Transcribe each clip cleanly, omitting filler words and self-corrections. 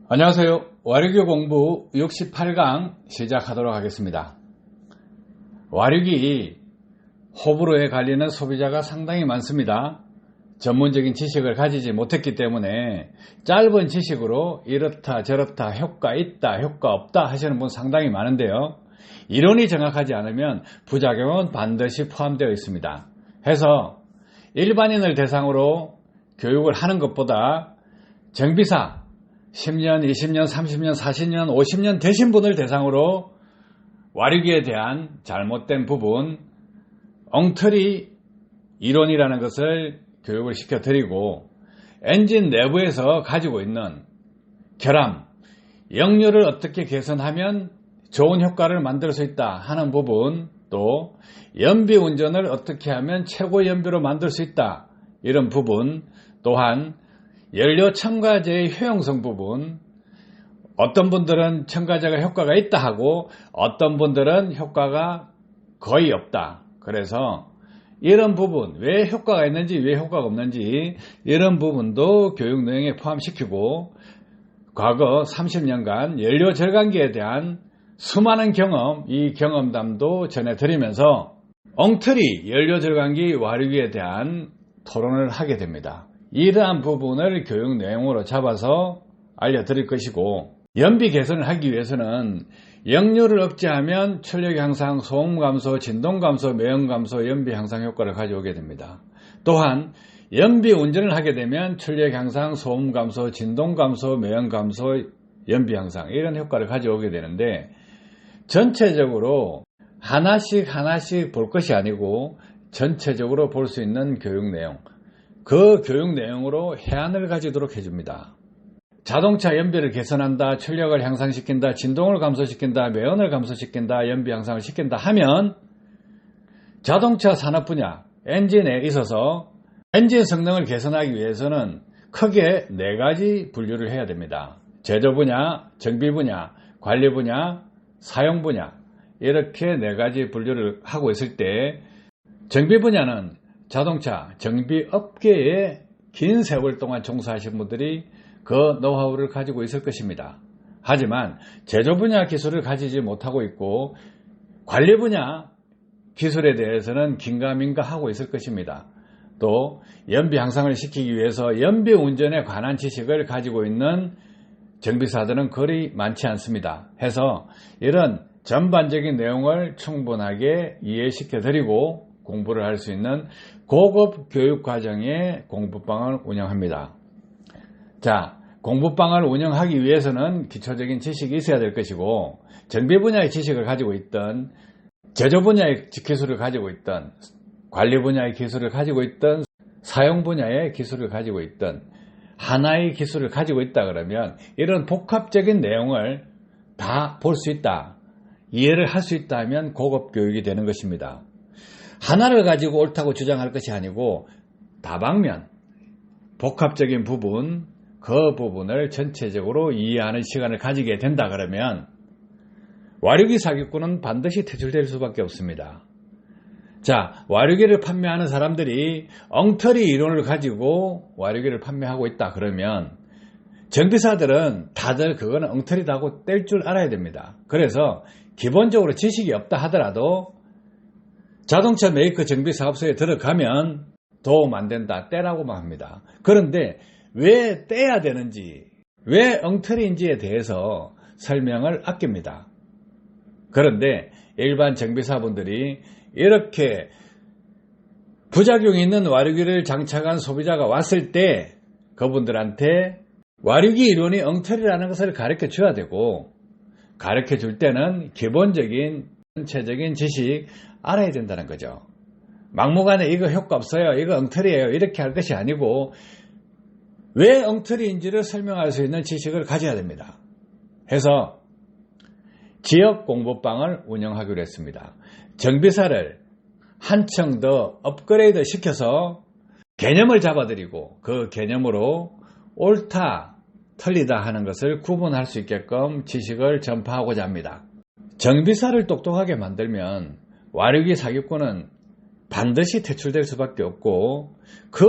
안녕하세요. 와류기 공부 68강 시작하도록 하겠습니다. 와류기 호불호에 갈리는 소비자가 상당히 많습니다. 전문적인 지식을 가지지 못했기 때문에 짧은 지식으로 이렇다 저렇다 효과 있다 효과 없다 하시는 분 상당히 많은데요. 이론이 정확하지 않으면 부작용은 반드시 포함되어 있습니다. 해서 일반인을 대상으로 교육을 하는 것보다 정비사 10년, 20년, 30년, 40년, 50년 되신 분을 대상으로 와류기에 대한 잘못된 부분, 엉터리 이론이라는 것을 교육을 시켜드리고 엔진 내부에서 가지고 있는 결함, 역류를 어떻게 개선하면 좋은 효과를 만들 수 있다 하는 부분, 또 연비 운전을 어떻게 하면 최고 연비로 만들 수 있다 이런 부분, 또한 연료 첨가제의 효용성 부분, 어떤 분들은 첨가제가 효과가 있다 하고 어떤 분들은 효과가 거의 없다. 그래서 이런 부분, 왜 효과가 있는지 왜 효과가 없는지 이런 부분도 교육 내용에 포함시키고 과거 30년간 연료 절감기에 대한 수많은 경험, 이 경험담도 전해드리면서 엉터리 연료 절감기 와류기에 대한 토론을 하게 됩니다. 이러한 부분을 교육 내용으로 잡아서 알려드릴 것이고, 연비 개선을 하기 위해서는 역류를 억제하면 출력 향상, 소음 감소, 진동 감소, 매연 감소, 연비 향상 효과를 가져오게 됩니다. 또한 연비 운전을 하게 되면 출력 향상, 소음 감소, 진동 감소, 매연 감소, 연비 향상 이런 효과를 가져오게 되는데, 전체적으로 하나씩 볼 것이 아니고 전체적으로 볼 수 있는 교육 내용, 그 교육 내용으로 해안을 가지도록 해줍니다. 자동차 연비를 개선한다, 출력을 향상시킨다, 진동을 감소시킨다, 매연을 감소시킨다, 연비 향상을 시킨다 하면 자동차 산업 분야, 엔진에 있어서 엔진 성능을 개선하기 위해서는 크게 4가지 분류를 해야 됩니다. 제조 분야, 정비 분야, 관리 분야, 사용 분야, 이렇게 4가지 분류를 하고 있을 때 정비 분야는 자동차 정비 업계에 긴 세월 동안 종사하신 분들이 그 노하우를 가지고 있을 것입니다. 하지만 제조 분야 기술을 가지지 못하고 있고 관리 분야 기술에 대해서는 긴가민가 하고 있을 것입니다. 또 연비 향상을 시키기 위해서 연비 운전에 관한 지식을 가지고 있는 정비사들은 그리 많지 않습니다. 해서 이런 전반적인 내용을 충분하게 이해시켜 드리고 공부를 할 수 있는 고급 교육과정의 공부방을 운영합니다. 자, 공부방을 운영하기 위해서는 기초적인 지식이 있어야 될 것이고, 정비 분야의 지식을 가지고 있던, 제조 분야의 기술을 가지고 있던, 관리 분야의 기술을 가지고 있던, 사용 분야의 기술을 가지고 있던, 하나의 기술을 가지고 있다 그러면 이런 복합적인 내용을 다 볼 수 있다, 이해를 할 수 있다 하면 고급 교육이 되는 것입니다. 하나를 가지고 옳다고 주장할 것이 아니고 다방면, 복합적인 부분, 그 부분을 전체적으로 이해하는 시간을 가지게 된다 그러면 와류기 사기꾼은 반드시 퇴출될 수밖에 없습니다. 자, 와류기를 판매하는 사람들이 엉터리 이론을 가지고 와류기를 판매하고 있다 그러면 정비사들은 다들 그거는 엉터리다고 뗄 줄 알아야 됩니다. 그래서 기본적으로 지식이 없다 하더라도 자동차 메이커 정비사업소에 들어가면 도움 안 된다, 떼라고만 합니다. 그런데 왜 떼야 되는지, 왜 엉터리인지에 대해서 설명을 아낍니다. 그런데 일반 정비사분들이 이렇게 부작용이 있는 와류기를 장착한 소비자가 왔을 때 그분들한테 와류기 이론이 엉터리라는 것을 가르쳐 줘야 되고, 가르쳐 줄 때는 기본적인 전체적인 지식 알아야 된다는 거죠. 막무가내 이거 효과 없어요, 이거 엉터리예요, 이렇게 할 것이 아니고 왜 엉터리인지를 설명할 수 있는 지식을 가져야 됩니다. 해서 지역 공부방을 운영하기로 했습니다. 정비사를 한층 더 업그레이드 시켜서 개념을 잡아드리고 그 개념으로 옳다, 틀리다 하는 것을 구분할 수 있게끔 지식을 전파하고자 합니다. 정비사를 똑똑하게 만들면 와류기 사기꾼은 반드시 퇴출될 수밖에 없고 그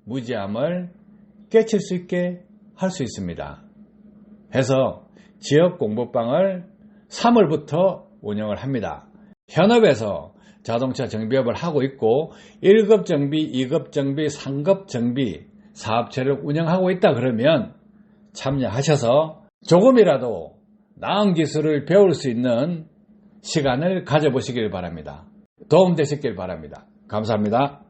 무지함을 깨칠 수 있게 할 수 있습니다. 해서 지역 공부방을 3월부터 운영을 합니다. 현업에서 자동차 정비업을 하고 있고 1급 정비, 2급 정비, 3급 정비 사업체를 운영하고 있다 그러면 참여하셔서 조금이라도 나은 기술을 배울 수 있는 시간을 가져보시길 바랍니다. 도움되셨길 바랍니다. 감사합니다.